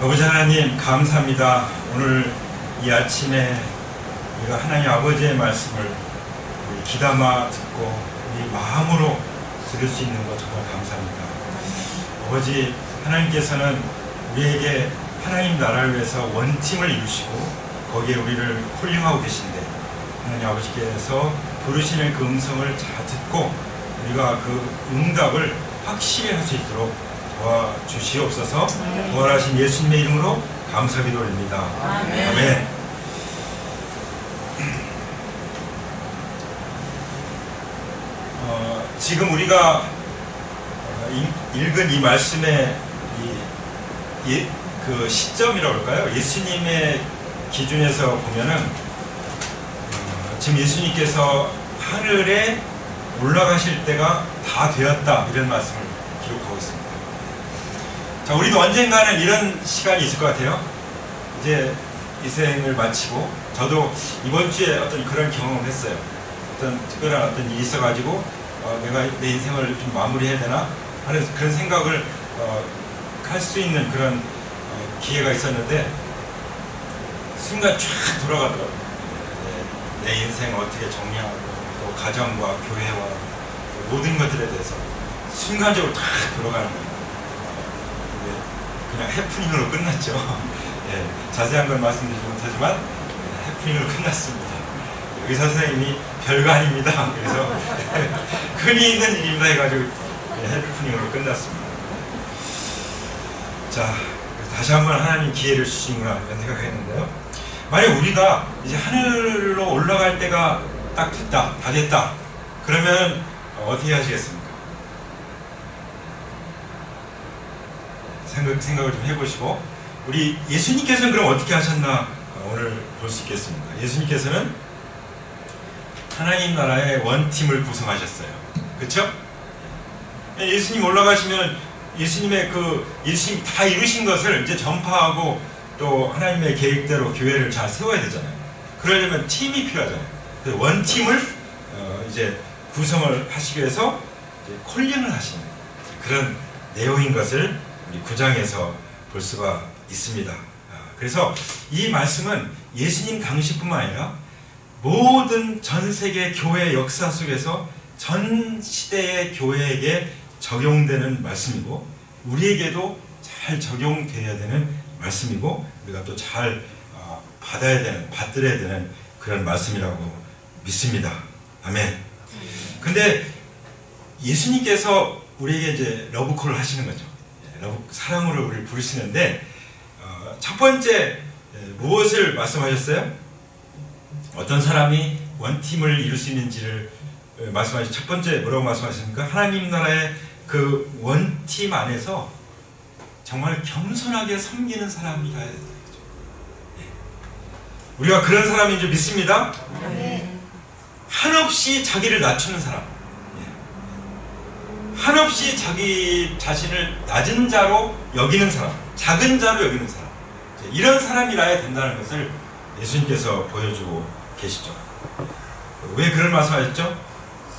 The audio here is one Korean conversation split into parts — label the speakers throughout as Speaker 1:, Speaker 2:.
Speaker 1: 아버지 하나님 감사합니다. 오늘 이 아침에 우리가 하나님 아버지의 말씀을 우리 귀담아 듣고 우리 마음으로 들을 수 있는 것 정말 감사합니다. 아버지 하나님께서는 우리에게 하나님 나라를 위해서 원팀을 이루시고 거기에 우리를 콜링하고 계신데 하나님 아버지께서 부르시는 그 음성을 잘 듣고 우리가 그 응답을 확실히 할 수 있도록 도와주시옵소서. 부활하신 예수님의 이름으로 감사기도 올립니다. 아멘. 아멘. 지금 우리가 읽은 이 말씀의 그 시점이라고 할까요? 예수님의 기준에서 보면은 지금 예수님께서 하늘에 올라가실 때가 다 되었다 이런 말씀을 기록하고 있습니다. 자, 우리도 언젠가는 이런 시간이 있을 것 같아요. 이제 이 생을 마치고 저도 이번 주에 어떤 그런 경험을 했어요. 어떤 특별한 어떤 일이 있어가지고 내가 내 인생을 좀 마무리해야 되나 하는 그런 생각을 할 수 있는 그런 기회가 있었는데 순간 쫙 돌아가더라고요. 내 인생을 어떻게 정리하고 또 가정과 교회와 또 모든 것들에 대해서 순간적으로 다 돌아가는 거예요. 그냥 해프닝으로 끝났죠. 예, 자세한 건 말씀드리지 못하지만 해프닝으로 끝났습니다. 의사 선생님이 별거 아닙니다. 그래서 흔히 있는 일입니다 해가지고 해프닝으로 끝났습니다. 자, 다시 한번 하나님 기회를 주시는구나 이런 생각을 했는데요. 만약 우리가 이제 하늘로 올라갈 때가 딱 됐다, 다 됐다, 그러면 어떻게 하시겠습니까? 생각을 좀 해보시고, 우리 예수님께서는 그럼 어떻게 하셨나 오늘 볼 수 있겠습니다. 예수님께서는 하나님 나라의 원팀을 구성하셨어요. 그렇죠? 예수님 올라가시면 예수님의 예수님이 다 이루신 것을 이제 전파하고 또 하나님의 계획대로 교회를 잘 세워야 되잖아요. 그러려면 팀이 필요하잖아요. 그래서 원팀을 이제 구성을 하시기 위해서 이제 콜링을 하시는 그런 내용인 것을 우리 9장에서 볼 수가 있습니다. 그래서 이 말씀은 예수님 당시뿐만 아니라 모든 전 세계 교회 역사 속에서 전 시대의 교회에게 적용되는 말씀이고 우리에게도 잘 적용되어야 되는 말씀이고 우리가 또 잘 받들어야 되는 그런 말씀이라고 믿습니다. 아멘. 근데 예수님께서 우리에게 이제 러브콜을 하시는 거죠. 사랑으로 우리를 부르시는데 첫 번째 무엇을 말씀하셨어요? 어떤 사람이 원팀을 이룰 수 있는지를 말씀하신 첫 번째 뭐라고 말씀하십니까? 하나님 나라의 그 원팀 안에서 정말 겸손하게 섬기는 사람이 가야 된다. 우리가 그런 사람인 줄 믿습니다. 한없이 자기를 낮추는 사람, 한없이 자기 자신을 낮은 자로 여기는 사람, 작은 자로 여기는 사람, 이런 사람이라야 된다는 것을 예수님께서 보여주고 계시죠. 왜 그런 말씀하셨죠?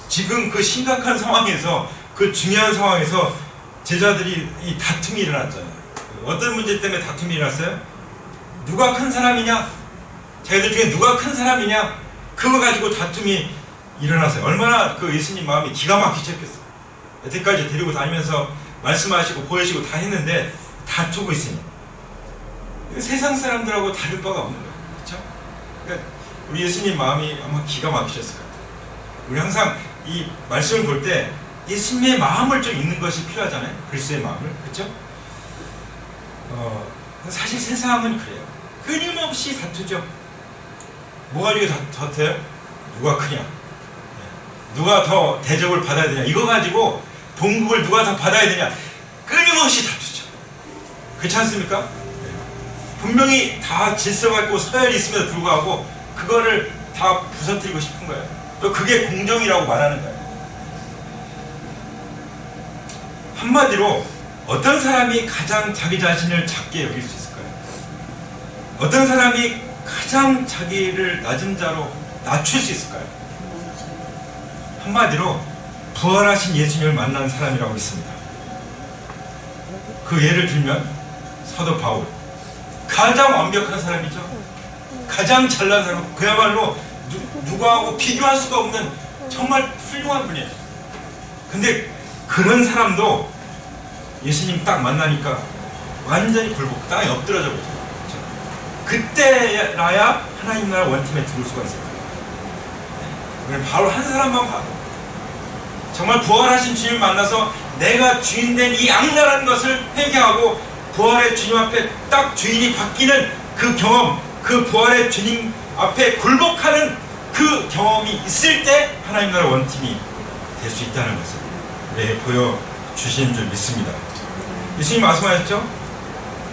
Speaker 1: 지금 그 심각한 상황에서, 그 중요한 상황에서 제자들이 이 다툼이 일어났잖아요. 어떤 문제 때문에 다툼이 일어났어요? 누가 큰 사람이냐? 자기들 중에 누가 큰 사람이냐? 그거 가지고 다툼이 일어났어요. 얼마나 그 예수님 마음이 기가 막히지 않겠어요. 여태까지 데리고 다니면서 말씀하시고 보여주시고 다 했는데 다투고 있으니 세상 사람들하고 다를 바가 없는 거예요. 그렇죠? 그러니까 우리 예수님 마음이 아마 기가 막히셨을 것 같아요. 우리 항상 이 말씀을 볼 때 예수님의 마음을 좀 읽는 것이 필요하잖아요. 그리스도의 마음을. 그렇죠? 사실 세상은 그래요. 끊임없이 다투죠. 뭐 가지고 다투어요? 누가 크냐? 누가 더 대접을 받아야 되냐? 이거 가지고 봉급을 누가 더 받아야 되냐? 끊임없이 다투죠. 그렇지 않습니까? 분명히 다 질서가 있고 서열이 있음에도 불구하고 그거를 다 부서뜨리고 싶은 거예요. 또 그게 공정이라고 말하는 거예요. 한마디로 어떤 사람이 가장 자기 자신을 작게 여길 수 있을까요? 어떤 사람이 가장 자기를 낮은 자로 낮출 수 있을까요? 한마디로 부활하신 예수님을 만난 사람이라고 믿습니다. 그 예를 들면 사도 바울, 가장 완벽한 사람이죠. 가장 잘난 사람, 그야말로 누구하고 비교할 수가 없는 정말 훌륭한 분이에요. 근데 그런 사람도 예수님 딱 만나니까 완전히 굴복, 땅에 엎드러져 버리죠. 그때라야 하나님 나라 원팀에 들어올 수가 있어요. 바로 한 사람만 봐도 정말 부활하신 주님을 만나서 내가 주인된 이 악랄한 것을 회개하고 부활의 주님 앞에 딱 주인이 바뀌는 그 경험, 그 부활의 주님 앞에 굴복하는 그 경험이 있을 때 하나님 나라 원팀이 될 수 있다는 것을 보여주시는 줄 믿습니다. 예수님 말씀하셨죠?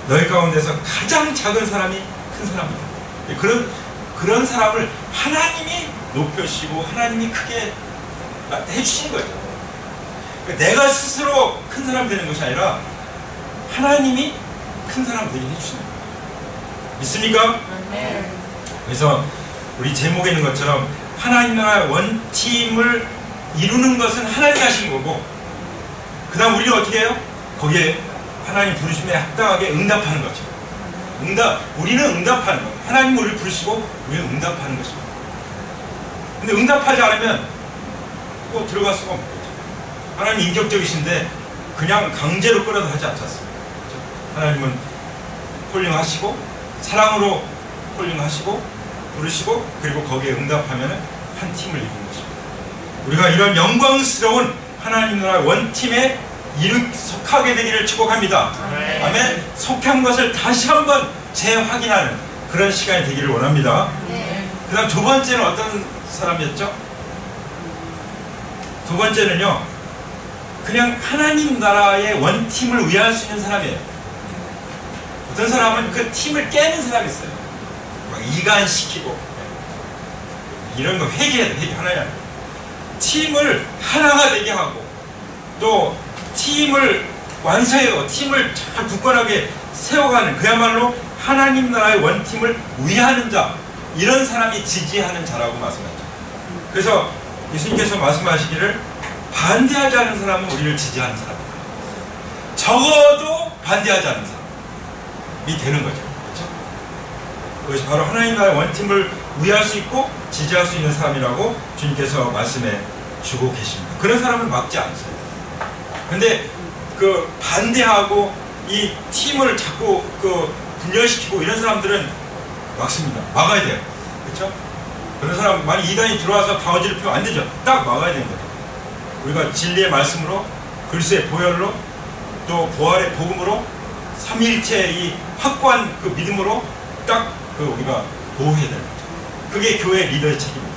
Speaker 1: 너희 가운데서 가장 작은 사람이 큰 사람이다. 그런 사람을 하나님이 높여주시고 하나님이 크게 해주시는 거죠. 내가 스스로 큰 사람 되는 것이 아니라 하나님이 큰 사람 되게 해주시는 거예요. 믿습니까? 네. 그래서 우리 제목에 있는 것처럼 하나님 나라 원팀을 이루는 것은 하나님이 하신 거고, 그 다음 우리는 어떻게 해요? 거기에 하나님 부르심에 합당하게 응답하는 거죠. 우리는 응답하는 거예요. 하나님 우리를 부르시고 우리는 응답하는 것입니다. 근데 응답하지 않으면 또 들어갈 수가 없는 거죠. 하나님 인격적이신데 그냥 강제로 끌어도 하지 않지 않습니까? 하나님은 콜링하시고 사랑으로 콜링하시고 부르시고 그리고 거기에 응답하면 한 팀을 이루는 것입니다. 우리가 이런 영광스러운 하나님 나라 원팀에 속하게 되기를 축복합니다. 아멘. 속한 것을 다시 한번 재확인하는 그런 시간이 되기를 원합니다. 그 다음 두 번째는 어떤 사람이었죠? 두 번째는요, 그냥 하나님 나라의 원팀을 위할 수 있는 사람이에요. 어떤 사람은 그 팀을 깨는 사람이 있어요. 막 이간시키고 이런 거 회개해야 돼. 하나야. 팀을 하나가 되게 하고 또 팀을 완성해요. 팀을 잘 굳건하게 세워가는, 그야말로 하나님 나라의 원팀을 위하는 자, 이런 사람이 지지하는 자라고 말씀하죠. 그래서 예수님께서 말씀하시기를 반대하지 않은 사람은 우리를 지지하는 사람이다. 적어도 반대하지 않는 사람이 되는 거죠. 그렇죠? 그것이 바로 하나님 나라의 원팀을 위할 수 있고 지지할 수 있는 사람이라고 주님께서 말씀해 주고 계십니다. 그런 사람은 막지 않으세요. 근데 그 반대하고 이 팀을 자꾸 분열시키고 이런 사람들은 막습니다. 막아야 돼요. 그렇죠? 그런 사람 만약 이단이 들어와서 가오지를 피우면 안 되죠. 딱 막아야 되는 거죠. 우리가 진리의 말씀으로, 글쎄의 보혈로, 또 부활의 복음으로, 삼위일체의 이 확고한 그 믿음으로 딱 우리가 보호해야 되는 거죠. 그게 교회 리더의 책임입니다.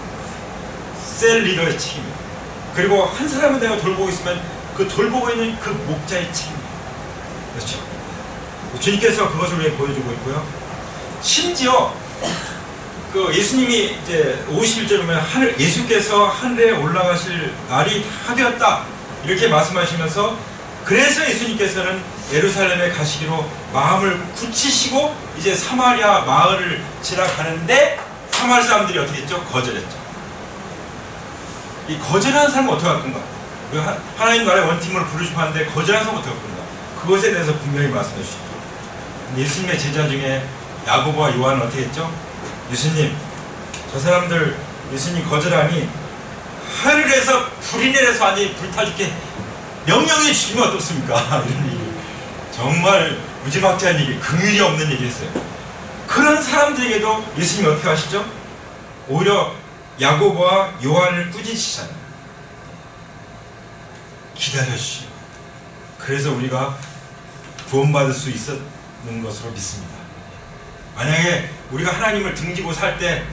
Speaker 1: 셀 리더의 책임입니다. 그리고 한 사람을 내가 돌보고 있으면 그 돌보고 있는 그 목자의 책임입니다. 그렇죠? 주님께서 그것을 우리에게 보여주고 있고요. 심지어 예수님이 이제 51절에 보면 예수께서 하늘에 올라가실 날이 다 되었다 이렇게 말씀하시면서, 그래서 예수님께서는 예루살렘에 가시기로 마음을 굳히시고 이제 사마리아 마을을 지나가는데 사마리아 사람들이 어떻게 했죠? 거절했죠. 이 거절하는 사람은 어떻게 할 건가? 하나님 나라의 원팀을 부르시는데 거절하는 사람은 어떻게 할 건가? 그것에 대해서 분명히 말씀해 주시죠. 예수님의 제자 중에 야고보와 요한은 어떻게 했죠? 예수님, 저 사람들 예수님 거절하니 하늘에서 불이 내려서 완전히 불타 죽게 명령해 주시면 어떻습니까? 이런 얘기. 정말 무지막지한 얘기, 긍휼이 없는 얘기 했어요. 그런 사람들에게도 예수님이 어떻게 하시죠? 오히려 야고보와 요한을 꾸짖으시잖아요. 기다려주시오. 그래서 우리가 구원받을 수 있었는 것으로 믿습니다. 만약에 우리가 하나님을 등지고 살 때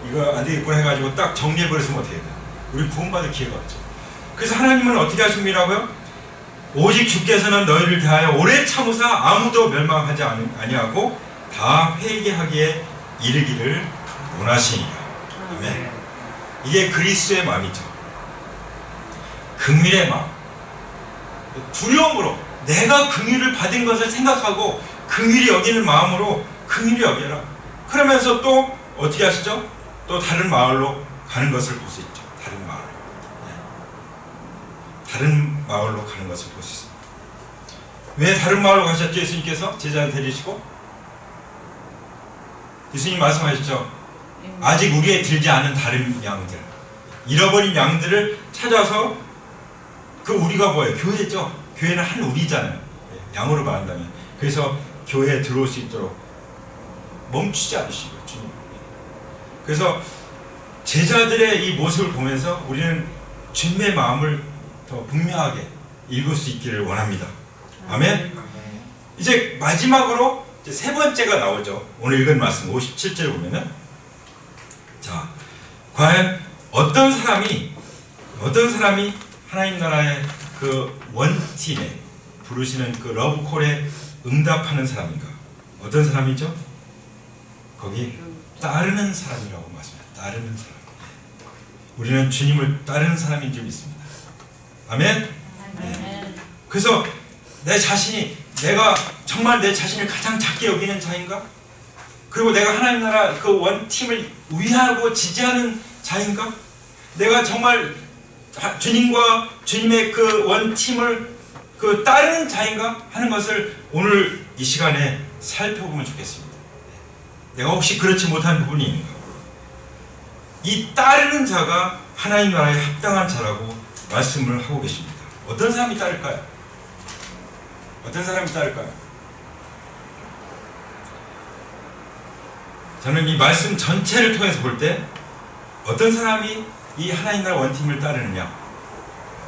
Speaker 1: 이거 안 되겠구나 해가지고 딱 정리해버렸으면 어떻게 해요? 우리 구원받을 기회가 없죠. 그래서 하나님은 어떻게 하십니다고요? 오직 주께서는 너희를 대하여 오래 참으사 아무도 멸망하지 아니하고 다 회개하기에 이르기를 원하시니라. 아멘. 이게 그리스도의 마음이죠. 긍휼의 마음. 두려움으로 내가 긍휼을 받은 것을 생각하고 긍휼히 여기는 마음으로 긍휼히 여겨라. 그러면서 또 어떻게 하시죠? 또 다른 마을로 가는 것을 볼 수 있죠. 다른 마을. 다른 마을로 가는 것을 볼 수 있습니다. 왜 다른 마을로 가셨죠? 예수님께서 제자를 데리시고 예수님 말씀하셨죠. 아직 우리에 들지 않은 다른 양들, 잃어버린 양들을 찾아서 그 우리가 뭐예요? 교회죠. 교회는 한 우리잖아요. 양으로 말한다면. 그래서 교회에 들어올 수 있도록 멈추지 않으시고 주님. 그래서 제자들의 이 모습을 보면서 우리는 주님의 마음을 더 분명하게 읽을 수 있기를 원합니다. 아멘. 이제 마지막으로 이제 세 번째가 나오죠. 오늘 읽은 말씀 57절 보면은, 자, 과연 어떤 사람이 하나님 나라의 그 원팀에 부르시는 그 러브콜에 응답하는 사람인가? 어떤 사람이죠? 거기 따르는 사람이라고 말씀합니다. 따르는 사람. 우리는 주님을 따르는 사람인 줄 믿습니다. 아멘. 네. 그래서 내 자신이, 내가 정말 내 자신을 가장 작게 여기는 자인가? 그리고 내가 하나님 나라 그 원팀을 위하고 지지하는 자인가? 내가 정말 주님과 주님의 그 원팀을 그 따르는 자인가? 하는 것을 오늘 이 시간에 살펴보면 좋겠습니다. 내가 혹시 그렇지 못한 부분이 있는가? 이 따르는 자가 하나님 나라에 합당한 자라고 말씀을 하고 계십니다. 어떤 사람이 따를까요? 어떤 사람이 따를까요? 저는 이 말씀 전체를 통해서 볼 때 어떤 사람이 이 하나님 나라 원팀을 따르느냐?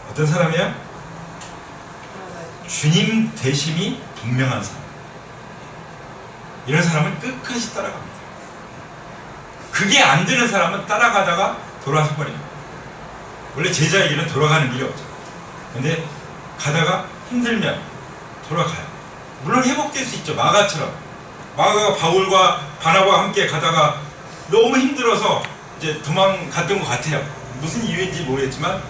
Speaker 1: 어떤 사람이에요? 주님 되심이 분명한 사람. 이런 사람은 끝까지 따라갑니다. 그게 안 되는 사람은 따라가다가 돌아서 버립니다. 원래 제자에게는 돌아가는 일이 없죠. 근데 가다가 힘들면 돌아가요. 물론 회복될 수 있죠. 마가처럼. 마가가 바울과 바나바와 함께 가다가 너무 힘들어서 이제 도망갔던 것 같아요. 무슨 이유인지 모르겠지만,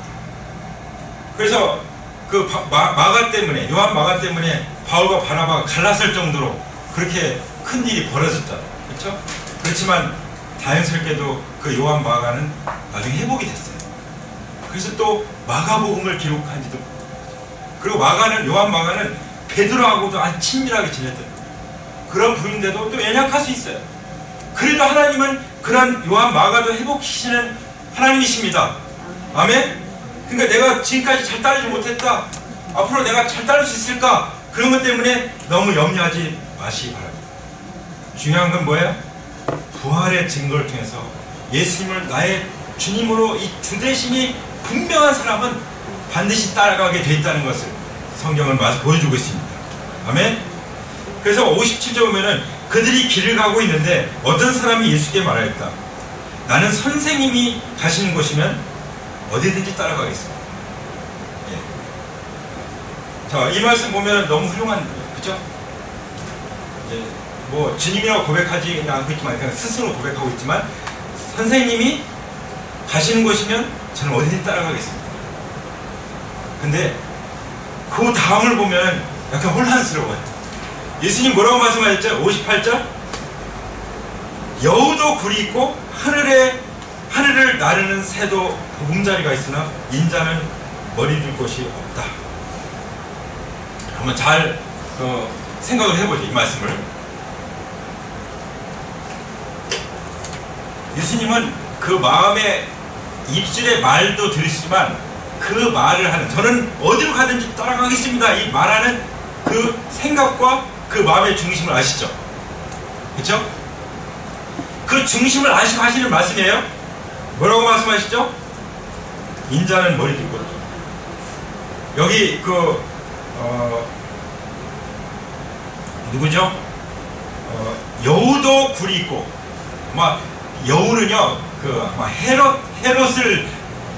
Speaker 1: 그래서 그 마가 때문에, 요한 마가 때문에 바울과 바나바가 갈라설 정도로 그렇게 큰 일이 벌어졌다. 그렇죠? 그렇지만 자연스럽게도 그 요한 마가는 나중에 회복이 됐어요. 그래서 또 마가복음을 기록한지도. 그리고 요한 마가는 베드로하고도 아주 친밀하게 지냈던 그런 부인데도 또 연약할 수 있어요. 그래도 하나님은 그런 요한 마가도 회복시키시는 하나님이십니다. 아멘? 그러니까 내가 지금까지 잘 따르지 못했다, 앞으로 내가 잘 따를 수 있을까? 그런 것 때문에 너무 염려하지 마시기 바랍니다. 중요한 건 뭐예요? 부활의 증거를 통해서 예수님을 나의 주님으로 이 주되심이 분명한 사람은 반드시 따라가게 돼 있다는 것을 성경은 보여주고 있습니다. 아멘? 그래서 57절 보면은 그들이 길을 가고 있는데 어떤 사람이 예수께 말하였다. 나는 선생님이 가시는 곳이면 어디든지 따라가겠습니다. 예. 자, 이 말씀 보면 너무 훌륭한 거예요. 그죠? 이제 뭐 주님이라고 고백하지 않고 있지만 그냥 스스로 고백하고 있지만, 선생님이 가시는 곳이면 저는 어디든지 따라가겠습니다. 근데 그 다음을 보면 약간 혼란스러워요. 예수님 뭐라고 말씀하셨죠? 58절, 여우도 굴이 있고 하늘을 나르는 새도 보금자리가 있으나 인자는 머리 둘 곳이 없다. 한번 잘 생각을 해보죠. 이 말씀을. 예수님은 그 마음의 입술의 말도 들으시지만 그 말을 하는, 저는 어디로 가든지 따라가겠습니다, 이 말하는 그 생각과 그 마음의 중심을 아시죠? 그렇죠? 그 중심을 아시고 하시는 말씀이에요. 뭐라고 말씀하시죠? 인자는 머리 둘 곳. 여기 누구죠? 여우도 굴이 있고, 아마 여우는요 헤롯을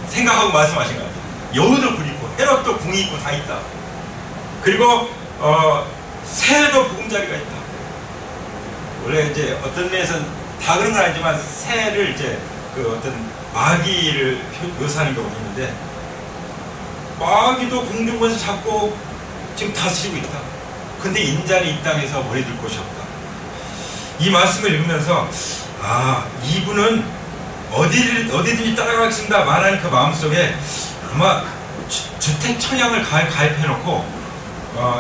Speaker 1: 생각하고 말씀하신 것 같아요. 여우도 굴이 있고 헤롯도 궁이 있고 다 있다. 그리고 새도 보금자리가 있다. 원래 이제 어떤 면에서는 다 그런 건 아니지만 새를 이제 그 어떤 마귀를 묘사하는 경우가 있는데, 마귀도 공중권에서 잡고 지금 다스리고 있다. 근데 인자는 이 땅에서 머리 둘 곳이 없다. 이 말씀을 읽으면서 이분은 어디든지 따라가겠습니다 말하는 그 마음속에 아마 주택 청약을 가입해놓고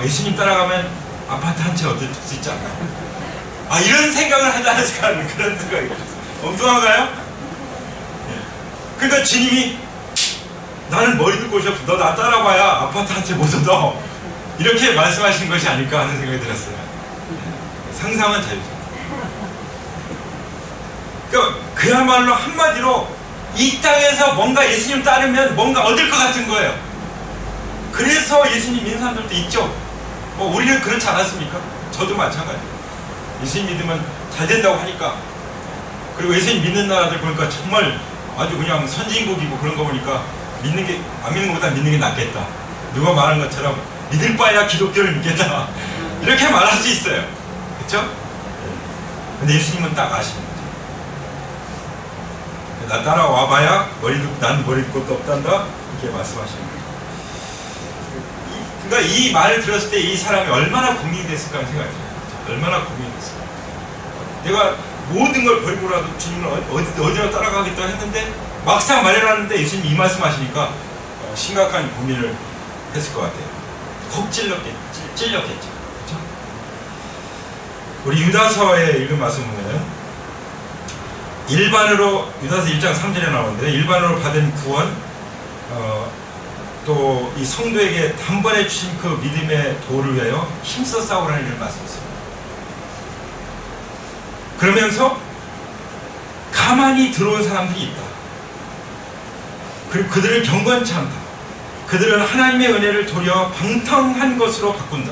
Speaker 1: 예수님 따라가면 아파트 한 채 얻을 수 있지 않나? 이런 생각을 하지 않았을까 하는 그런 생각이 들었어요. 엉뚱한가요? 그러니까 주님이 나는 머리둘 곳이 없어. 너 나 따라와야 아파트 한 채 못 얻어. 이렇게 말씀하신 것이 아닐까 하는 생각이 들었어요. 상상은 자유죠. 그러니까 그야말로 한마디로 이 땅에서 뭔가 예수님 따르면 뭔가 얻을 것 같은 거예요. 그래서 예수님 믿는 사람들도 있죠. 우리는 그렇지 않았습니까? 저도 마찬가지예요. 예수님 믿으면 잘 된다고 하니까. 그리고 예수님 믿는 나라들 보니까 정말 아주 그냥 선진국이고 그런 거 보니까 안 믿는 것보다 믿는 게 낫겠다. 누가 말한 것처럼 믿을 바에야 기독교를 믿겠다. 이렇게 말할 수 있어요. 그렇죠? 근데 예수님은 딱 아십니다. 나 따라와봐야 난 머리 둘 것도 없단다. 이렇게 말씀하시는 거예요. 그러니까 이 말을 들었을 때 이 사람이 얼마나 고민이 됐을까 하는 생각이 들어요. 얼마나 고민이 됐을까. 내가 모든 걸 버리고라도 주님을 어디로 따라가겠다 했는데 막상 말해놨는데 예수님이 이 말씀하시니까 심각한 고민을 했을 것 같아요. 콕 찔렸겠죠. 그렇죠? 우리 유다서에 읽은 말씀 보면 일반으로 유다서 1장 3절에 나오는데 일반으로 받은 구원 또 이 성도에게 단번에 주신 그 믿음의 도를 위하여 힘써 싸우라는 이런 말씀이 있습니다. 그러면서 가만히 들어온 사람들이 있다. 그리고 그들을 경건치 않다. 그들은 하나님의 은혜를 도리어 방탕한 것으로 바꾼다.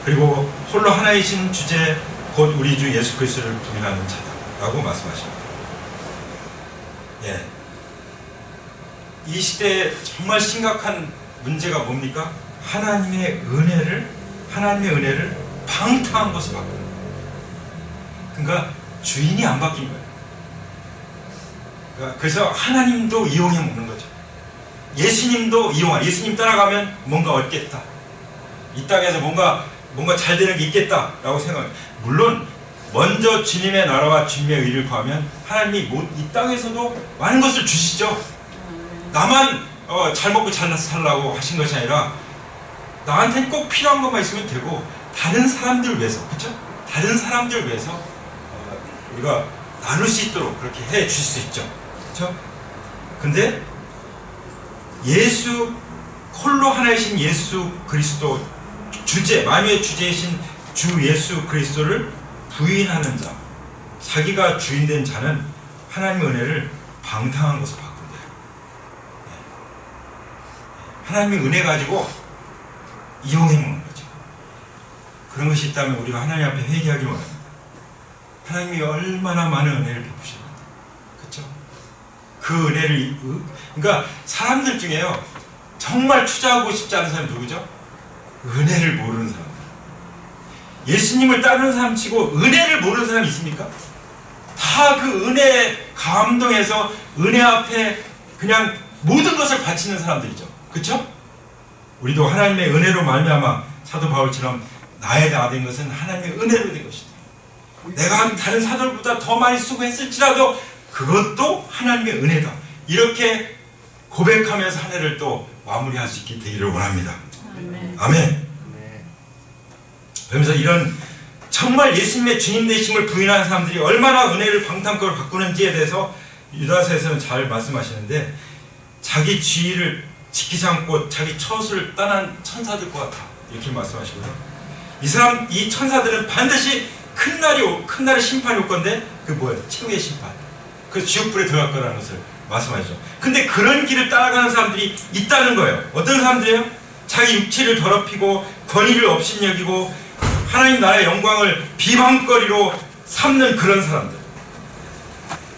Speaker 1: 그리고 홀로 하나이신 주제 곧 우리 주 예수 그리스도를 부인하는 자다 라고 말씀하십니다. 예. 이 시대에 정말 심각한 문제가 뭡니까? 하나님의 은혜를 방탕한 것으로 바꾸는 거예요. 그러니까 주인이 안 바뀐 거예요. 그러니까 그래서 하나님도 이용해 먹는 거죠. 예수님도 예수님 따라가면 뭔가 얻겠다. 이 땅에서 뭔가 잘 되는 게 있겠다라고 생각해요. 물론 먼저 주님의 나라와 주님의 의를 구하면 하나님이 이 땅에서도 많은 것을 주시죠. 나만 잘 먹고 잘 살라고 하신 것이 아니라 나한테는 꼭 필요한 것만 있으면 되고 다른 사람들 위해서, 그렇죠? 다른 사람들 위해서 우리가 나눌 수 있도록 그렇게 해 줄 수 있죠. 그렇죠? 근데 홀로 하나이신 예수 그리스도 만유의 주제이신 주 예수 그리스도를 부인하는 자, 자기가 주인된 자는 하나님의 은혜를 방탕한 것으로 바꾼대요. 하나님의 은혜 가지고 이용해 먹는 거죠. 그런 것이 있다면 우리가 하나님 앞에 회개하기 원합니다. 하나님이 얼마나 많은 은혜를 베푸십니다. 그렇죠? 그 은혜를 그러니까 사람들 중에요 정말 투자하고 싶지 않은 사람이 누구죠? 은혜를 모르는 사람. 예수님을 따르는 사람 치고 은혜를 모르는 사람이 있습니까? 다 그 은혜에 감동해서 은혜 앞에 그냥 모든 것을 바치는 사람들이죠. 그렇죠? 우리도 하나님의 은혜로 말미암아 사도 바울처럼 나의 나 된 것은 하나님의 은혜로 된 것이다. 내가 다른 사도들보다 더 많이 수고했을지라도 그것도 하나님의 은혜다. 이렇게 고백하면서 한 해를 또 마무리할 수 있게 되기를 원합니다. 아멘. 그러면서 이런 정말 예수님의 주님 되심을 부인하는 사람들이 얼마나 은혜를 방탕거로 바꾸는지에 대해서 유다서에서는 잘 말씀하시는데 자기 지위를 지키지 않고 자기 처소를 떠난 천사들 것 같아 이렇게 말씀하시고요. 이 천사들은 반드시 큰 날의 심판이 올 건데 그 뭐예요? 최후의 심판. 그 지옥불에 들어갈 거라는 것을 말씀하시죠. 근데 그런 길을 따라가는 사람들이 있다는 거예요. 어떤 사람들이에요? 자기 육체를 더럽히고 권위를 업신여기고 하나님 나라의 영광을 비방거리로 삼는 그런 사람들.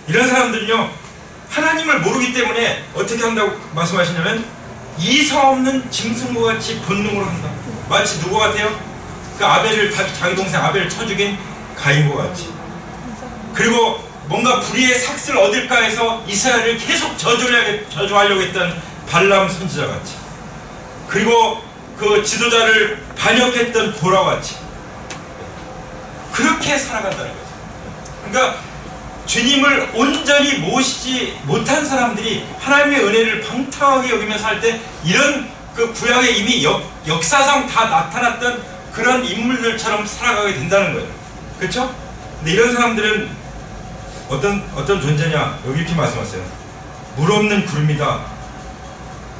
Speaker 1: 이런 사람들은요 하나님을 모르기 때문에 어떻게 한다고 말씀하시냐면 이성 없는 짐승과 같이 본능으로 한다. 마치 누구 같아요? 그 자기 동생 아벨을 쳐 죽인 가인과 같이. 그리고 뭔가 불의의 삭슬을 얻을까 해서 이스라엘을 계속 저주하려고 했던 발람 선지자 같이. 그리고 그 지도자를 반역했던 고라와 같이. 그렇게 살아간다는 거죠. 그러니까 주님을 온전히 모시지 못한 사람들이 하나님의 은혜를 방탕하게 여기면서 할 때 이런 그 구약에 이미 역사상 다 나타났던 그런 인물들처럼 살아가게 된다는 거예요. 그렇죠? 근데 이런 사람들은 어떤 존재냐? 여기 이렇게 말씀하세요. 물 없는 구름이다.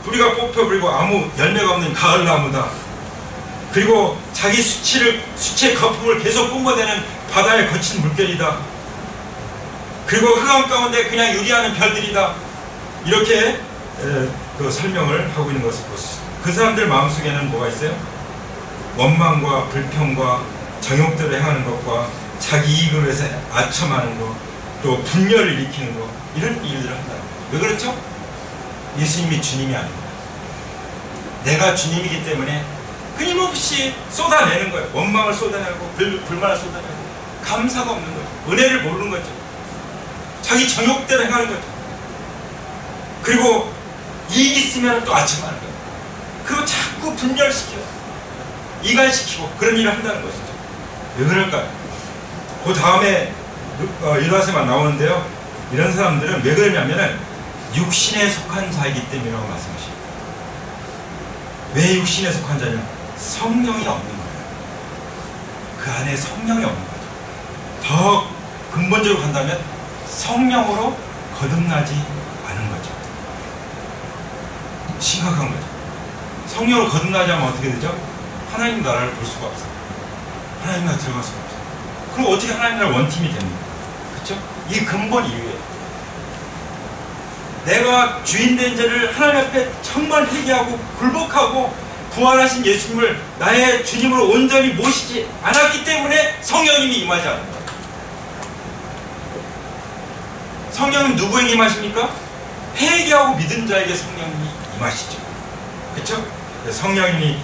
Speaker 1: 뿌리가 뽑혀버리고 아무 열매가 없는 가을나무다. 그리고 자기 수치의 거품을 계속 뿜어대는 바다의 거친 물결이다. 그리고 흑암 가운데 그냥 유리하는 별들이다. 이렇게 그 설명을 하고 있는 것을 볼 수 있습니다. 그 사람들 마음속에는 뭐가 있어요? 원망과 불평과 정욕대로 행하는 것과 자기 이익을 위해서 아첨하는 것, 또 분열을 일으키는 것, 이런 일들을 한다. 왜 그렇죠? 예수님이 주님이 아닙니다. 내가 주님이기 때문에 끊임없이 쏟아내는 거예요. 원망을 쏟아내고 불만을 쏟아내고 감사가 없는 거죠. 은혜를 모르는 거죠. 자기 정욕대로 행하는 거죠. 그리고 이익 있으면 또 아첨하는 거예요. 그리고 자꾸 분열시켜요. 이간시키고 그런 일을 한다는 것이죠. 왜 그럴까요? 그 다음에 유다서만 나오는데요. 이런 사람들은 왜 그러냐면은 육신에 속한 자이기 때문이라고 말씀하십니다. 왜 육신에 속한 자냐? 성령이 없는 거예요. 그 안에 성령이 없는 거죠. 더 근본적으로 간다면 성령으로 거듭나지 않은 거죠. 심각한 거죠. 성령으로 거듭나지 않으면 어떻게 되죠? 하나님 나라를 볼 수가 없어요. 하나님 나라 들어갈 수가 없어요. 그럼 어떻게 하나님 나라 원팀이 됩니까? 그렇죠? 이 근본 이유예요. 내가 주인된 죄를 하나님 앞에 정말 회개하고 굴복하고 부활하신 예수님을 나의 주님으로 온전히 모시지 않았기 때문에 성령님이 임하지 않는 거예요. 성령님 누구에게 임하십니까? 회개하고 믿은 자에게 성령님이 임하시죠. 그렇죠? 성령님이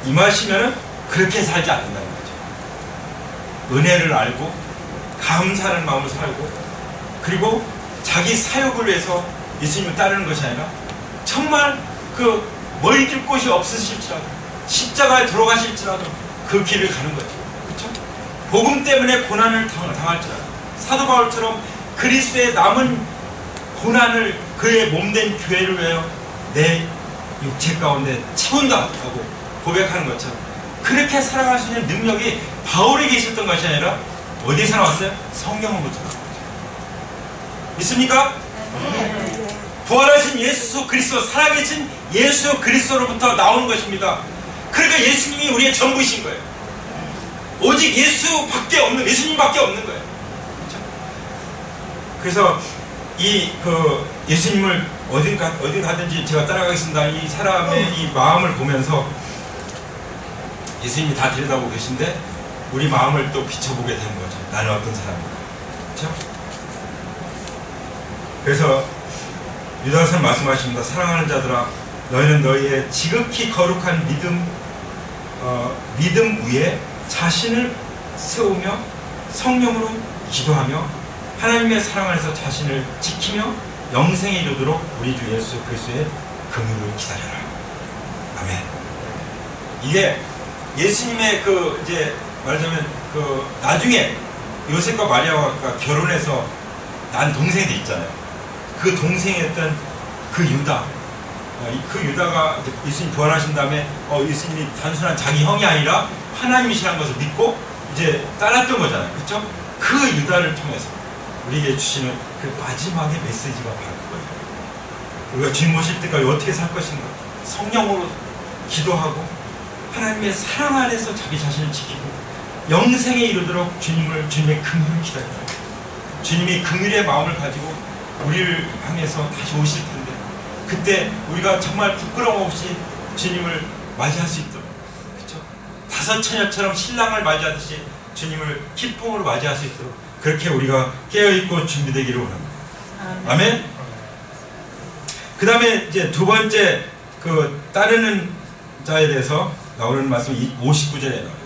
Speaker 1: 임하시면 그렇게 살지 않는다는 거죠. 은혜를 알고 감사하는 마음을 살고 그리고 자기 사역을 위해서 예수님을 따르는 것이 아니라 정말 그 머리둘 곳이 없으실지라도 십자가에 들어가실지라도 그 길을 가는 거죠. 그렇죠? 복음 때문에 고난을 당할지라도 사도 바울처럼 그리스도의 남은 고난을 그의 몸된 교회를 위하여 내 육체 가운데 채운다 하고 고백하는 것처럼 그렇게 살아갈 수 있는 능력이 바울에게 있었던 것이 아니라 어디서 나왔어요? 성령으로부터 나온 거죠. 믿습니까? 부활하신 예수 그리스도, 살아계신 예수 그리스도로부터 나오는 것입니다. 그러니까 예수님이 우리의 전부이신 거예요. 오직 예수밖에 없는, 예수님밖에 없는 거예요. 그렇죠? 그래서 예수님을 어디 가든지 제가 따라가겠습니다. 이 사람의 이 마음을 보면서 예수님이 다 들여다보고 계신데 우리 마음을 또 비춰보게 되는 거죠. 나는 어떤 사람인가. 그렇죠? 그래서 유다서는 말씀하십니다. 사랑하는 자들아, 너희는 너희의 지극히 거룩한 믿음 위에 자신을 세우며 성령으로 기도하며 하나님의 사랑 안에서 자신을 지키며 영생에 이르도록 우리 주 예수 그리스도의 긍휼을 기다려라. 아멘. 이게 예수님의 이제 말하자면 나중에 요셉과 마리아가 결혼해서 난 동생이 있잖아요. 그 동생이었던 그 유다가 예수님 부활하신 다음에 예수님이 단순한 자기 형이 아니라 하나님이시라는 것을 믿고 이제 따랐던 거잖아요. 그렇죠? 그 유다를 통해서 우리에게 주시는 그 마지막의 메시지가 바로 그거예요. 우리가 주님 모실 때까지 어떻게 살 것인가? 성령으로 기도하고 하나님의 사랑 안에서 자기 자신을 지키고 영생에 이르도록 주님의 긍휼을 기다려요. 주님이 긍휼의 마음을 가지고 우리를 향해서 다시 오실 텐데 그때 우리가 정말 부끄러움 없이 주님을 맞이할 수 있도록, 그렇죠? 다섯 처녀처럼 신랑을 맞이하듯이 주님을 기쁨으로 맞이할 수 있도록 그렇게 우리가 깨어있고 준비되기를 원합니다. 아멘. 그 다음에 이제 두 번째 따르는 자에 대해서 나오는 말씀이 59절에 나와요.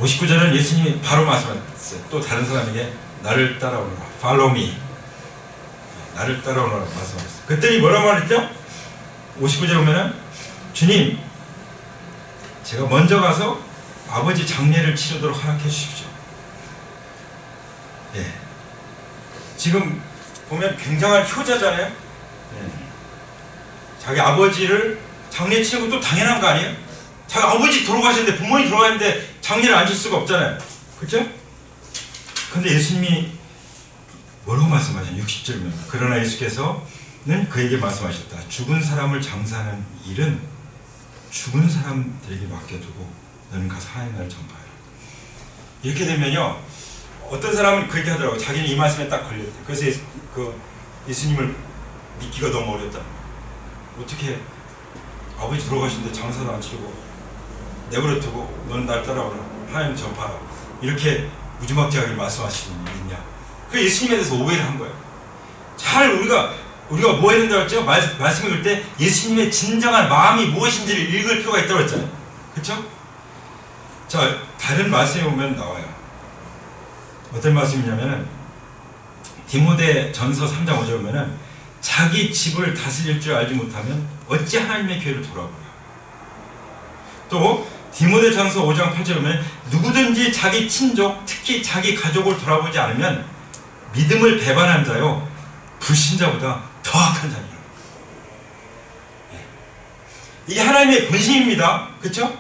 Speaker 1: 59절은 예수님이 바로 말씀하셨어요. 또 다른 사람에게 나를 따라오너라. Follow me. 나를 따라오너라 말씀하셨어요. 그랬더니 뭐라고 말했죠? 59절에 보면은 주님, 제가 먼저 가서 아버지 장례를 치르도록 허락해 주십시오. 예. 지금 보면 굉장한 효자잖아요. 예. 자기 아버지를 장례 치는 것도 당연한 거 아니에요? 자기 아버지 돌아가셨는데, 부모님 돌아가셨는데 장례를 안 칠 수가 없잖아요. 그렇죠? 근데 예수님이 뭐라고 말씀하셨냐? 60절입니다. 그러나 예수께서는 그에게 말씀하셨다. 죽은 사람을 장사하는 일은 죽은 사람들에게 맡겨두고 너는 가서 하나님 나라를 전파하라. 이렇게 되면요, 어떤 사람은 그렇게 하더라고요. 자기는 이 말씀에 딱 걸렸대. 그래서 예수님을 믿기가 너무 어렵다. 어떻게 아버지 돌아가신데 장사도 안 치르고 내버려 두고 너는 날 따라오라, 하나님 전파하라, 이렇게 무지막지하게 말씀하시는 분이 있냐. 그 예수님에 대해서 오해를 한 거예요. 잘 우리가 뭐 해야 된다고 했죠? 말씀 읽을 때 예수님의 진정한 마음이 무엇인지를 읽을 필요가 있다고 했잖아요. 그렇죠? 자, 다른 말씀에 보면 나와요. 어떤 말씀이냐면은 디모데 전서 3장 5절에 보면은 자기 집을 다스릴 줄 알지 못하면 어찌 하나님의 교회를 돌아보냐. 또 디모데 전서 5장 8절에 보면 누구든지 자기 친족, 특히 자기 가족을 돌아보지 않으면 믿음을 배반한 자요 불신자보다 더 악한 자니라. 이게 하나님의 본심입니다. 그렇죠?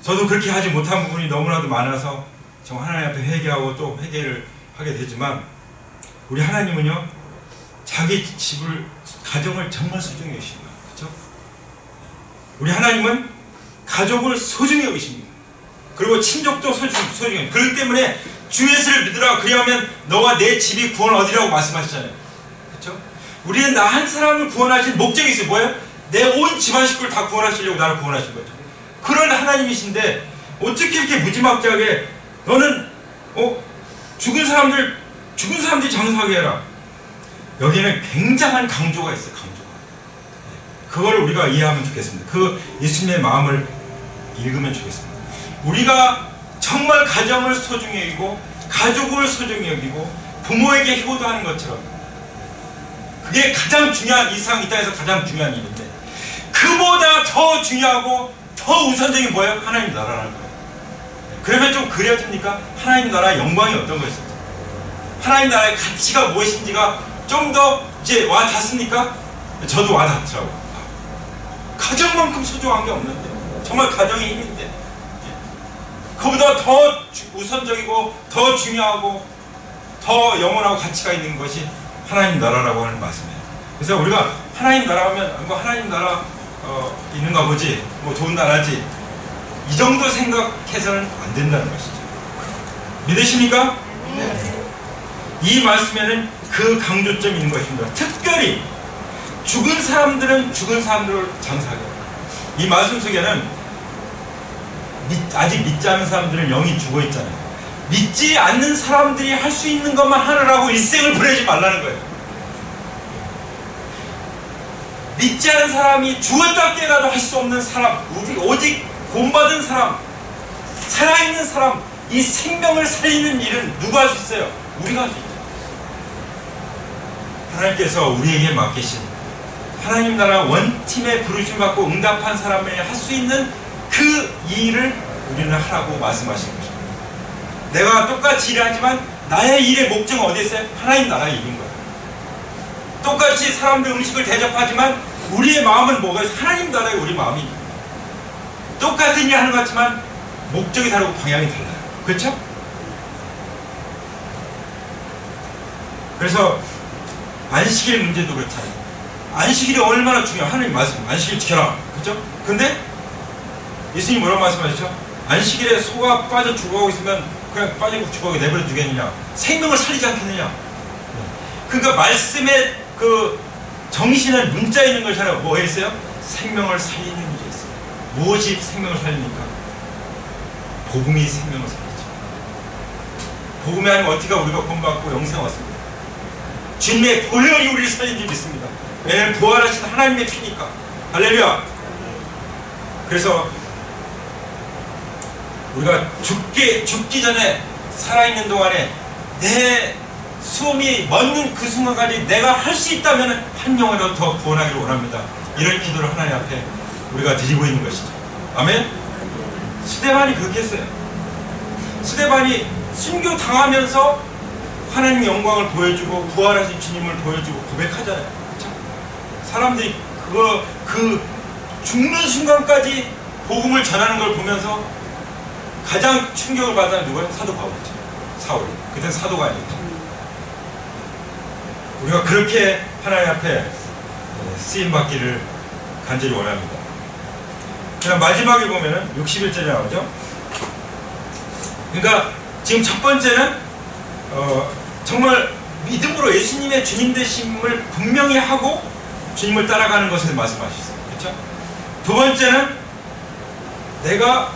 Speaker 1: 저도 그렇게 하지 못한 부분이 너무나도 많아서 정말 하나님 앞에 회개하고 또 회개를 하게 되지만, 우리 하나님은요 자기 집을, 가정을 정말 소중히 여기십니다. 그렇죠? 우리 하나님은 가족을 소중히 여기십니다. 그리고 친족도 소중히 여기십니다. 그렇기 때문에 주 예수를 믿으라, 그리하면 너와 내 집이 구원 얻으리라고 말씀하시잖아요. 그렇죠? 우리는 나 한 사람을 구원하신 목적이 있어요. 뭐예요? 내 온 집안 식구를 다 구원하시려고 나를 구원하신 거죠. 그런 하나님이신데 어떻게 이렇게 무지막지하게 너는 죽은 사람들이 장사하게 해라. 여기에는 굉장한 강조가 있어요. 강조가. 그걸 우리가 이해하면 좋겠습니다. 그 예수님의 마음을 읽으면 좋겠습니다. 우리가 정말 가정을 소중히 여기고 가족을 소중히 여기고 부모에게 효도하는 것처럼, 그게 가장 중요한, 이 땅에서 가장 중요한 일인데, 그보다 더 중요하고 더 우선적인 뭐예요? 하나님 나라라는 거예요. 그러면 좀 그려집니까? 하나님 나라의 영광이 어떤 것인지, 하나님 나라의 가치가 무엇인지가 좀 더 이제 와 닿습니까? 저도 와 닿더라고요. 가정만큼 소중한 게 없는데, 정말 가정이 힘인데, 그보다 더 우선적이고 더 중요하고 더 영원하고 가치가 있는 것이 하나님 나라라고 하는 말씀이에요. 그래서 우리가 하나님 나라 하면 뭐 하나님 나라 있는가 보지, 뭐 좋은 나라지, 이 정도 생각해서는 안 된다는 것이죠. 믿으십니까? 네. 이 말씀에는 그 강조점이 있는 것입니다. 특별히 죽은 사람들은 죽은 사람들을 장사하게. 이 말씀 속에는 아직 믿지 않는 사람들은 영이 죽어 있잖아요. 믿지 않는 사람들이 할 수 있는 것만 하느라고 일생을 보내지 말라는 거예요. 믿지 않은 사람이 죽었다 깨어나도 할 수 없는 사람, 오직 본받은 사람, 살아있는 사람, 이 생명을 살리는 일은 누가 할 수 있어요? 우리가 할 수 있죠. 하나님께서 우리에게 맡기신 하나님 나라 원팀에 부르심 받고 응답한 사람이 할 수 있는 그 일을 우리는 하라고 말씀하시는 것입니다. 내가 똑같이 일하지만 나의 일의 목적은 어디에 있어요? 하나님 나라의 일인 거예요. 똑같이 사람들 음식을 대접하지만 우리의 마음은 뭐가 있어요? 하나님 나라의 우리 마음이. 똑같은 일 하는 것 같지만 목적이 다르고 방향이 달라요. 그렇죠? 그래서 안식일 문제도 그렇잖아요. 안식일이 얼마나 중요해요. 하나님 말씀, 안식일 지켜라. 그렇죠? 근데 예수님이 뭐라고 말씀하셨죠? 안식일에 소가 빠져 죽어가고 있으면 그냥 빠지고 죽어가게 내버려 두겠느냐? 생명을 살리지 않겠느냐? 그러니까 말씀의 그 정신은 문자에 있는 것이잖아요. 뭐가 있어요? 생명을 살리는 게 있어요. 무엇이 생명을 살립니까? 복음이 생명을 살리죠. 복음이 아니면 어떻게 우리가 구원받고 영생 왔습니다. 주님의 보혈이 우리를 살린 줄 믿습니다. 왜냐하면 부활하신 하나님의 피니까. 할렐루야. 그래서 우리가 죽기 전에 살아있는 동안에 내 숨이 멎는 그 순간까지 내가 할 수 있다면 한 영혼이라도 더 구원하기를 원합니다. 이런 기도를 하나님 앞에 우리가 드리고 있는 것이죠. 아멘. 스데반이 그렇게 했어요. 스데반이 순교 당하면서 하나님의 영광을 보여주고 부활하신 주님을 보여주고 고백하잖아요. 그렇죠? 사람들이 그 죽는 순간까지 복음을 전하는 걸 보면서 가장 충격을 받은 누구예요? 사도 바울이죠. 사울. 그때는 사도가 아니었죠. 우리가 그렇게 하나님 앞에 쓰임받기를 간절히 원합니다. 그냥 마지막에 보면은 61절에 나오죠. 그러니까 지금 첫 번째는 정말 믿음으로 예수님의 주님 되심을 분명히 하고 주님을 따라가는 것을 말씀하셨어요. 그렇죠? 두 번째는 내가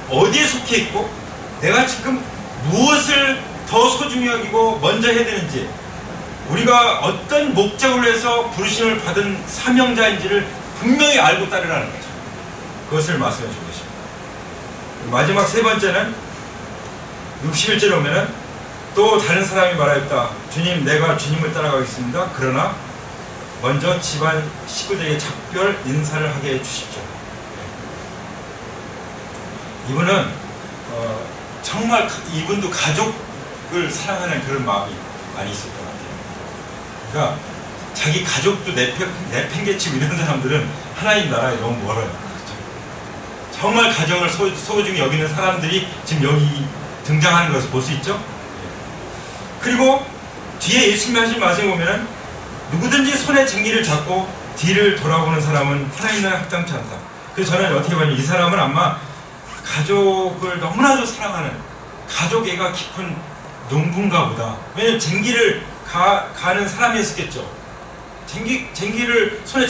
Speaker 1: 어디에 속해 있고 내가 지금 무엇을 더 소중히 여기고 먼저 해야 되는지, 우리가 어떤 목적을 위해서 부르심을 받은 사명자인지를 분명히 알고 따르라는 거죠. 그것을 말씀해 주고 계십니다. 마지막 세 번째는 61절에 오면은 또 다른 사람이 말하였다. 주님, 내가 주님을 따라가겠습니다. 그러나 먼저 집안 식구들에게 작별 인사를 하게 해주십시오. 이분은 정말 이분도 가족을 사랑하는 그런 마음이 많이 있을 것 같아요. 그러니까 자기 가족도 내팽개치고 이런 사람들은 하나님 나라에 너무 멀어요. 그렇죠? 정말 가정을 소중히 여기는 사람들이 지금 여기 등장하는 것을 볼 수 있죠. 그리고 뒤에 예수님이 하신 말씀을 보면 누구든지 손에 쟁기를 잡고 뒤를 돌아보는 사람은 하나님 나라에 합당치 않다. 그래서 저는 어떻게 보면 이 사람은 아마 가족을 너무나도 사랑하는 가족애가 깊은 농부인가 보다. 왜냐면 쟁기를 가는 사람이었겠죠. 쟁기를 손에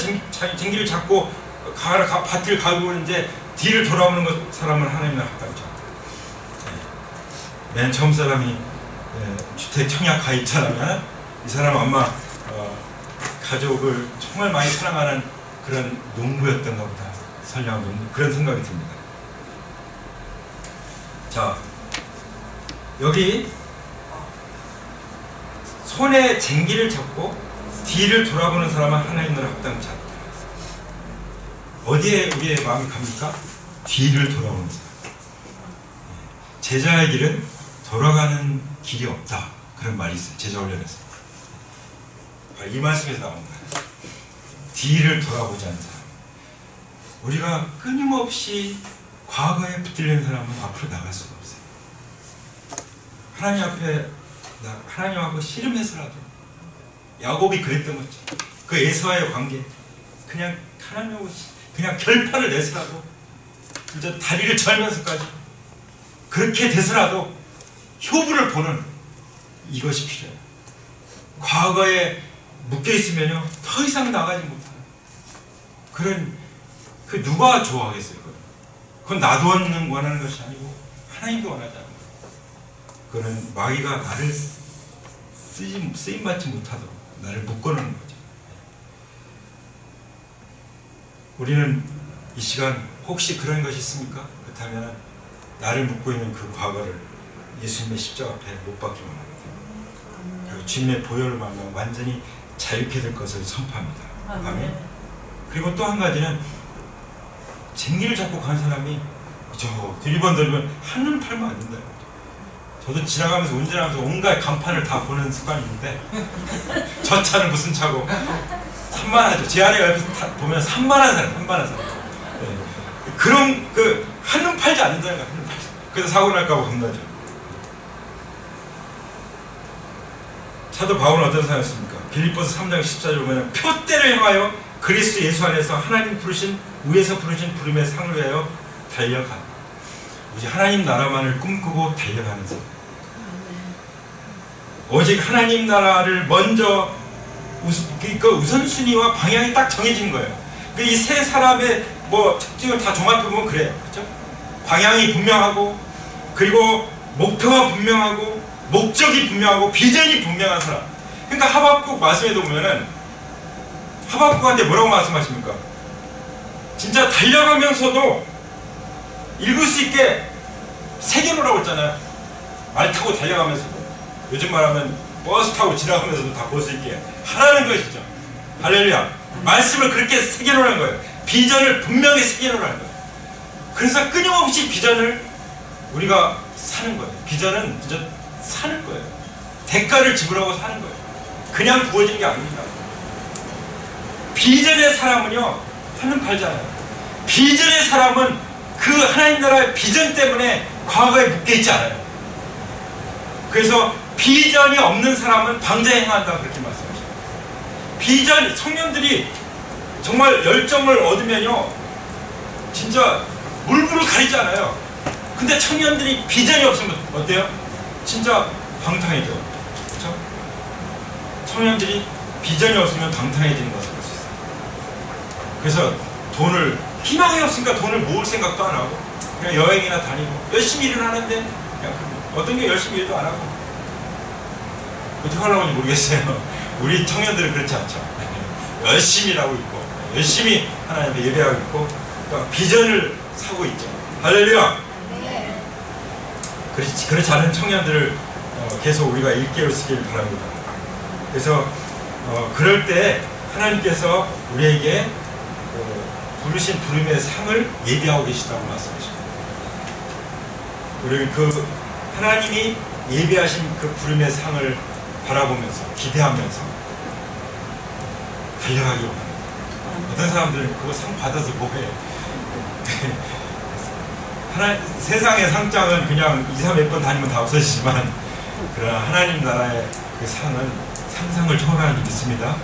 Speaker 1: 쟁기를 잡고 밭을 가고 이제 뒤를 돌아보는 사람은 하나님 나라에 합당치 않다. 맨 처음 사람이 주택 청약 가입자라면 이 사람은 아마 가족을 정말 많이 사랑하는 그런 농부였던가 보다. 선량한 농부. 그런 생각이 듭니다. 자, 여기 손에 쟁기를 잡고 뒤를 돌아보는 사람은 하나님 나라 합당치 않다. 어디에 우리의 마음이 갑니까? 뒤를 돌아보는 사람. 제자의 길은 돌아가는 길이 없다. 그런 말이 있어요. 제자훈련에서. 이 말씀에서 나온 거예요. 뒤를 돌아보지 않는 사람. 우리가 끊임없이 과거에 붙들리는 사람은 앞으로 나갈 수가 없어요. 하나님 앞에 하나님하고 씨름해서라도, 야곱이 그랬던 거죠. 그 에서와의 관계, 그냥 하나님하고 그냥 결판을 내서라도, 진짜 다리를 절면서까지 그렇게 돼서라도 효부를 보는 이것이 필요해요. 과거에 묶여 있으면요 더 이상 나가지 못하는 그런, 그 누가 좋아하겠어요? 그건 나도 원하는 것이 아니고 하나님도 원하지 않는 거예요. 그거는 마귀가 나를 쓰임받지 못하도록 나를 묶어놓는 거죠. 우리는 이 시간 혹시 그런 것이 있습니까? 그렇다면 나를 묶고 있는 그 과거를 예수님의 십자가 앞에 못 박기 원합니다. 그리고 주님의 보혈을 만나면 완전히 자유케 될 것을 선포합니다. 아멘. 그리고 또 한 가지는 쟁기를 잡고 간 사람이 저 1번 돌면 한눈 팔면 안 된다. 저도 지나가면서 운전하면서 온갖 간판을 다 보는 습관이 있는데 저 차는 무슨 차고 산만하죠. 제 안에 옆에서 보면 산만한 사람. 네. 그런 한눈 팔지 않는다는 거야. 한눈 팔지. 그래서 사고 날까 봐 겁나죠. 사도 바울은 어떤 사람이었습니까? 빌립보서 3장 14절 보면 표대를 향하여 그리스도 예수 안에서 하나님 위에서 부르신 부름의 상을 위하여 달려간, 오직 하나님 나라만을 꿈꾸고 달려가는 사람. 오직 하나님 나라를 먼저 우선순위와 방향이 딱 정해진 거예요. 이 세 사람의 특징을 다 종합해보면 그래요. 그렇죠? 방향이 분명하고, 그리고 목표가 분명하고, 목적이 분명하고, 비전이 분명한 사람. 그러니까 하박국 말씀에도 보면은 하박국한테 뭐라고 말씀하십니까? 진짜 달려가면서도 읽을 수 있게 새겨놓으라고 했잖아요. 말 타고 달려가면서도, 요즘 말하면 버스 타고 지나가면서도 다 볼 수 있게 하라는 것이죠. 할렐루야. 말씀을 그렇게 새겨놓으라는 거예요. 비전을 분명히 새겨놓으라는 거예요. 그래서 끊임없이 비전을 우리가 사는 거예요. 비전은 진짜 사는 거예요. 대가를 지불하고 사는 거예요. 그냥 부어진 게 아닙니다. 비전의 사람은요, 하는 팔잖아요. 비전의 사람은 그 하나님 나라의 비전 때문에 과거에 묶여있지 않아요. 그래서 비전이 없는 사람은 방자에 행한다, 그렇게 말씀하셔요. 비전, 청년들이 정말 열정을 얻으면요, 진짜 물불을 가리지 않아요. 근데 청년들이 비전이 없으면 어때요? 진짜 방탕해져. 그렇죠? 청년들이 비전이 없으면 방탕해지는 것을 볼 수 있어요. 그래서 돈을, 희망이 없으니까 돈을 모을 생각도 안 하고 그냥 여행이나 다니고 열심히 일을 하는데 그냥 어떤 게 열심히 일도 안 하고 어떻게 하려고 하는지 모르겠어요. 우리 청년들은 그렇지 않죠. 열심히 일하고 있고 열심히 하나님께 예배하고 있고 그러니까 비전을 사고 있죠. 할렐루야. 네. 그렇지 않은 청년들을 계속 우리가 일깨우시길 바랍니다. 그래서 그럴 때 하나님께서 우리에게 부르신 부름의 상을 예비하고 계시다고 말씀하십니다. 우리 그 하나님이 예비하신 그 부름의 상을 바라보면서 기대하면서 달려가기 원합니다. 어떤 사람들은 그거 상 받아서 뭐해? 세상의 상장은 그냥 2, 3, 몇 번 다니면 다 없어지지만 그러나 하나님 나라의 그 상은 상상을 초월하는 게 있습니다.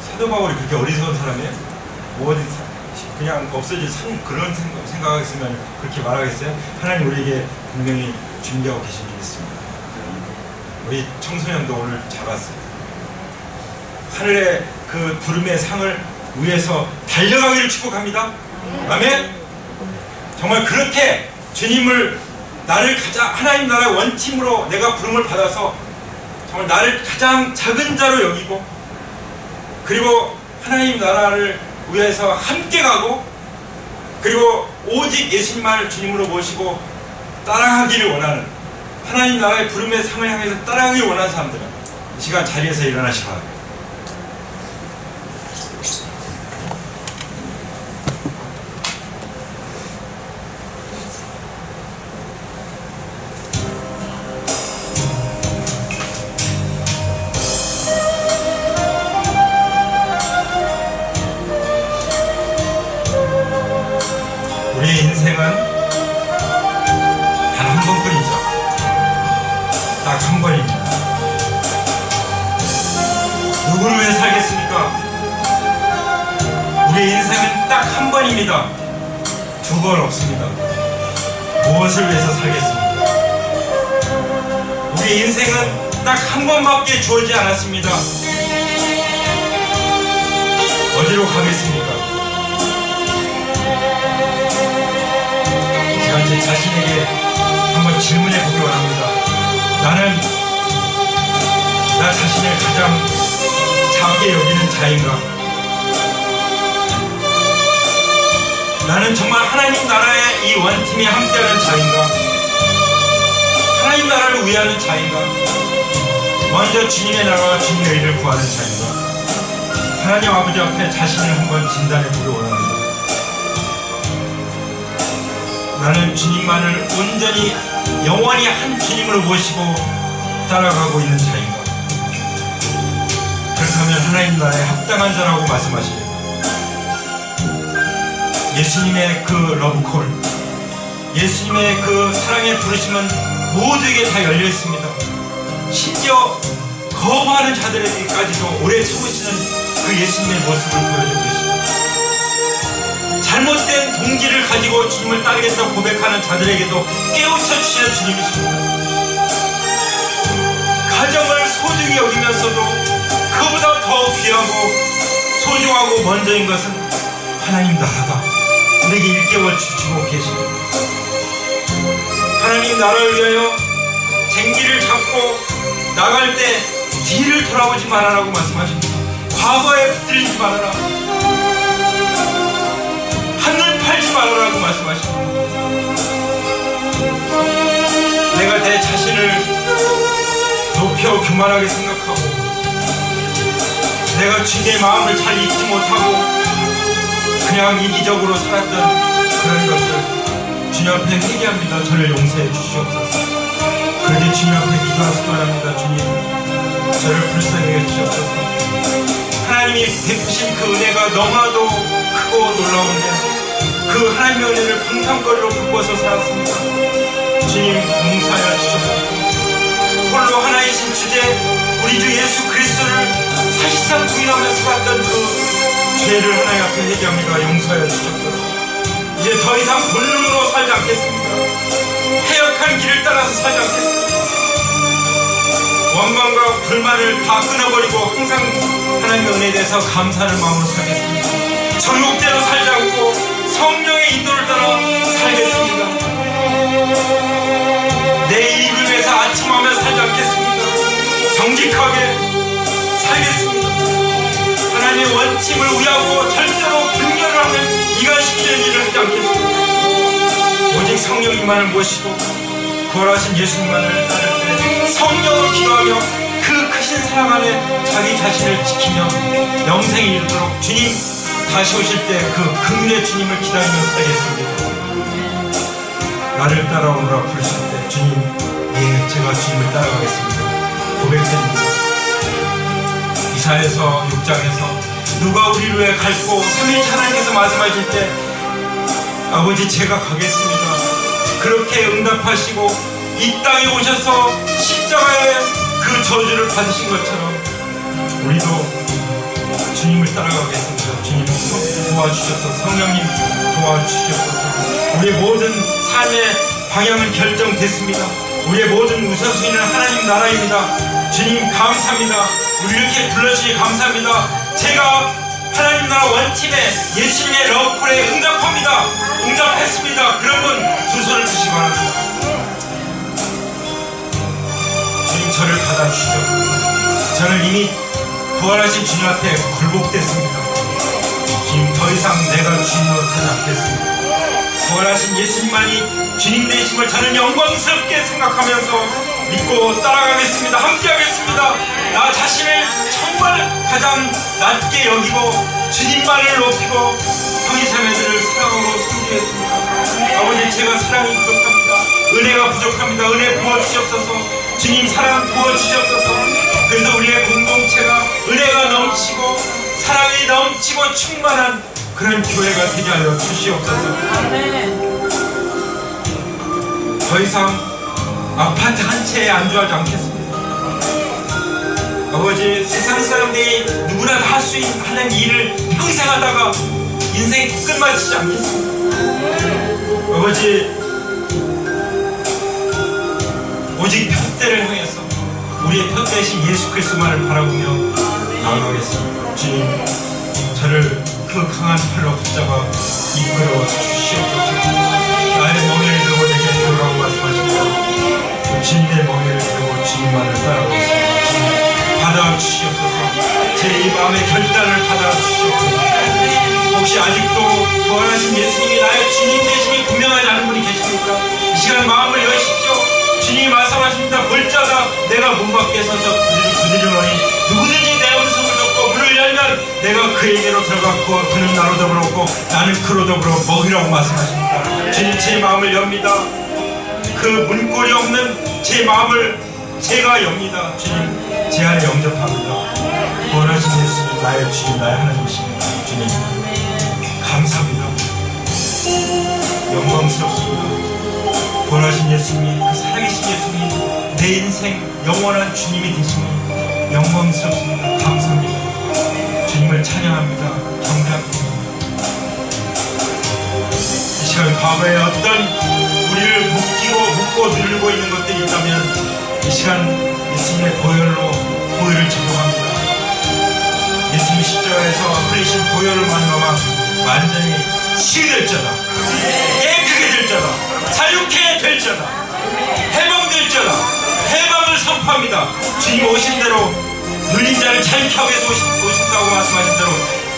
Speaker 1: 사도 바울이 그렇게 어리석은 사람이에요? 뭐 어디 그냥 없어질 그런 생각했으면 그렇게 말하겠어요? 하나님 우리에게 분명히 준비하고 계신 게 있습니다. 우리 청소년도 오늘 잡았어요. 하늘의 그 부름의 상을 위해서 달려가기를 축복합니다. 아멘. 정말 그렇게 주님을 나를 가장 하나님 나라의 원팀으로 내가 부름을 받아서 정말 나를 가장 작은 자로 여기고 그리고 하나님 나라를 위해서 함께 가고 그리고 오직 예수님만을 주님으로 모시고 따라가기를 원하는 하나님 나라의 부름의 상을 향해서 따라가기를 원하는 사람들은 이 시간 자리에서 일어나시기 바랍니다. 우리의 인생은 단 한 번뿐이죠. 딱 한 번입니다. 누구를 위해 살겠습니까? 우리의 인생은 딱 한 번입니다. 두 번 없습니다. 무엇을 위해서 살겠습니까? 우리의 인생은 딱 한 번밖에 주어지지 않았습니다. 어디로 가겠습니까? 제가 제 자신에게 한번 질문해 보기 원합니다. 나는 나 자신을 가장 작게 여기는 자인가? 나는 정말 하나님 나라의 이 원팀에 함께하는 자인가? 하나님 나라를 위하는 자인가? 먼저 주님의 나라와 주님의 의를 구하는 자인가? 하나님 아버지 앞에 자신을 한번 진단해 보기 원합니다. 나는 주님만을 온전히 영원히 한 주님으로 모시고 따라가고 있는 자인가? 그렇다면 하나님 나라에 합당한 자라고 말씀하십니다. 예수님의 그 러브콜, 예수님의 그 사랑의 부르심은 모두에게 다 열려 있습니다. 심지어 거부하는 자들에게까지도 오래 참으시는 그 예수님의 모습을 보여주고 계십니다. 잘못된 동기를 가지고 주님을 따르겠다 고백하는 자들에게도 깨우쳐 주시는 주님이십니다. 가정을 소중히 여기면서도 그보다 더 귀하고 소중하고 먼저인 것은 하나님 나라다. 우리에게 일깨워 주시고 계십니다. 하나님 나라를 위하여 쟁기를 잡고 나갈 때 뒤를 돌아보지 말아라고 말씀하십니다. 과거에 붙들리지 말아라. 하늘 팔지 말아라고 말씀하십니다. 내가 내 자신을 높여 교만하게 생각하고 내가 주님의 마음을 잘 잊지 못하고 그냥 이기적으로 살았던 그런 것들 주님 앞에 회개합니다. 저를 용서해 주시옵소서. 그런데 주님 앞에 기도하시기 바랍니다. 주님 저를 불쌍히 해주시옵소서. 하나님이 베푸신 그 은혜가 너무나도 크고 놀라운데 그 하나님의 은혜를 방탕거리로 바꿔서 살았습니다. 주님 용서하여 주셔서 홀로 하나이신 주제 우리 주 예수 그리스도를 사실상 부인하며 살았던 그 죄를 하나님 앞에 회개합니다. 용서하여 주셨소서. 이제 더 이상 본능으로 살지 않겠습니다. 해역한 길을 따라서 살지 않겠습니다. 원망과 불만을 다 끊어버리고 항상 하나님의 은혜에 대해서 감사하는 마음으로 살겠습니다. 정욕대로 살지 않고 성령의 인도를 따라 살겠습니다. 내 이익을 위해서 아침하며 살지 않겠습니다. 정직하게 살겠습니다. 하나님의 원칙을 위하고 절대로 분별을 하는 이간시키는 일을 하지 않겠습니다. 오직 성령님만을 모시고 부활하신 예수님만을 따를 때 성령으로 기도하며 그 크신 사랑 안에 자기 자신을 지키며 영생에 이르도록 주님 다시 오실 때 그 긍휼의 주님을 기다리며 살겠습니다. 나를 따라오너라 부르실 때 주님, 예, 제가 주님을 따라가겠습니다. 고백드립니다. 이사야서 6장에서 누가 우리를 위해 갈고 3일째 하나님께서 말씀하실 때 아버지 제가 가겠습니다. 그렇게 응답하시고 이 땅에 오셔서 십자가의 그 저주를 받으신 것처럼 우리도 주님을 따라가겠습니다. 주님 도와주셔서 성령님 도와주셔서 우리의 모든 삶의 방향은 결정됐습니다. 우리의 모든 우선순위는 하나님 나라입니다. 주님 감사합니다. 우리 이렇게 불러주시니 감사합니다. 제가 하나님 나라 원팀에 예수님의 러브콜에 응답합니다. 응답했습니다. 그런 분 두 손을 드시기 바랍니다. 주님 저를 받아주시죠. 저는 이미 부활하신 주님 앞에 굴복됐습니다. 주님 더 이상 내가 주님으로 타지 않겠습니다. 부활하신 예수님만이 주님 되심을 저는 영광스럽게 생각하면서 믿고 따라가겠습니다. 함께하겠습니다. 나 자신을 정말 가장 낮게 여기고 주님만을 높이고 형제자매들을 사랑으로 섬기겠습니다. 아버지 제가 사랑이 부족합니다. 은혜가 부족합니다. 은혜 부어주시옵소서. 주님 사랑 부어주시옵소서. 그래서 우리의 공동체가 은혜가 넘치고 사랑이 넘치고 충만한 그런 교회가 되게 하여 주시옵소서. 더 이상 아파트 한 채에 안주하지 않겠습니다. 아버지 세상 사람들이 누구나 다 할 수 있는 일을 평생 하다가 인생이 끝마치지 않겠습니다. 아버지 오직 표대를 향해서 우리의 표대신 예수 그리스도만을 바라보며 나아가겠습니다. 주님 저를 그 강한 팔로 붙잡아 이끌어 주시옵소서. 나의 멍에를 들고 내게 들으라고 말씀하십니다. 주님의 멍에를 들고 주님만을 따라가겠습니다. 주님 받아주시옵소서. 제 이 마음의 결단을 받아주시옵소서. 혹시 아직도 부활하신 예수님이 나의 주님 되심이 분명하지 않은 분이 계십니까? 이 시간 마음을 여십시오. 주님이 말씀하십니다. 볼자가 내가 문 밖에 서서 부르짖으노니 누구든지 내 음성을 듣고 문을 열면 내가 그에게로 들어갔고 그는 나로 더불었고 나는 그로 더불어 먹이라고 말씀하십니다. 주님 제 마음을 엽니다. 그 문고리 없는 제 마음을 제가 엽니다. 주님 제 안에 영접합니다. 부활하신 예수님 나의 주님 나의 하나님이십니다. 주님 감사합니다. 영광스럽습니다. 부활하신 예수님이 그 살아계신 예수님이 내 인생 영원한 주님이 되시니 영광스럽습니다. 감사합니다. 주님을 찬양합니다. 경배합니다. 이 시간 과거에 어떤 우리를 묶고 누르고 있는 것들이 있다면 이 시간 예수님의 보혈을 적용합니다. 예수님 십자가에서 흘리신 보혈을 만나마 완전히 치유될자다. 깨끗게 될자다. 자유케 될자다. 해방될자다. 해방을 선포합니다. 주님 오신 대로 눌린 자를 자유케 하기 위해서 오신다고 말씀하신 대로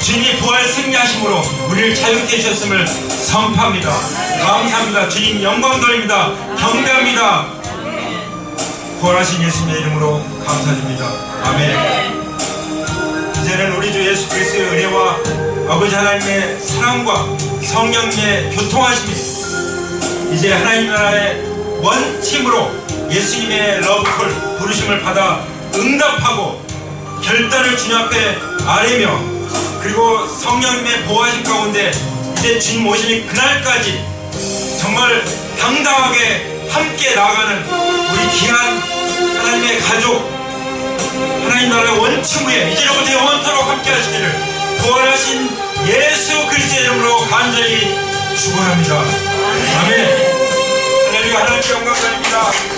Speaker 1: 주님이 부활 승리하심으로 우리를 자유케 해주셨음을 선포합니다. 감사합니다. 주님 영광 돌립니다. 경배합니다. 부활하신 예수님의 이름으로 감사드립니다. 아멘. 이제는 우리 주 예수 그리스도의 은혜와 아버지 하나님의 사랑과 성령님의 교통하심이 이제 하나님 나라의 원팀으로 예수님의 러브콜 부르심을 받아 응답하고 결단을 주님 앞에 아뢰며 그리고 성령님의 보호하심 가운데 이제 주님 오시는 그날까지 정말 당당하게 함께 나아가는 우리 귀한 하나님의 가족, 하나님 나라의 원칙 위에 이제로부터 영원토록 함께 하시기를 부활하신 예수 그리스도의 이름으로 간절히 축원합니다. 아멘. 하나님 영광 드립니다.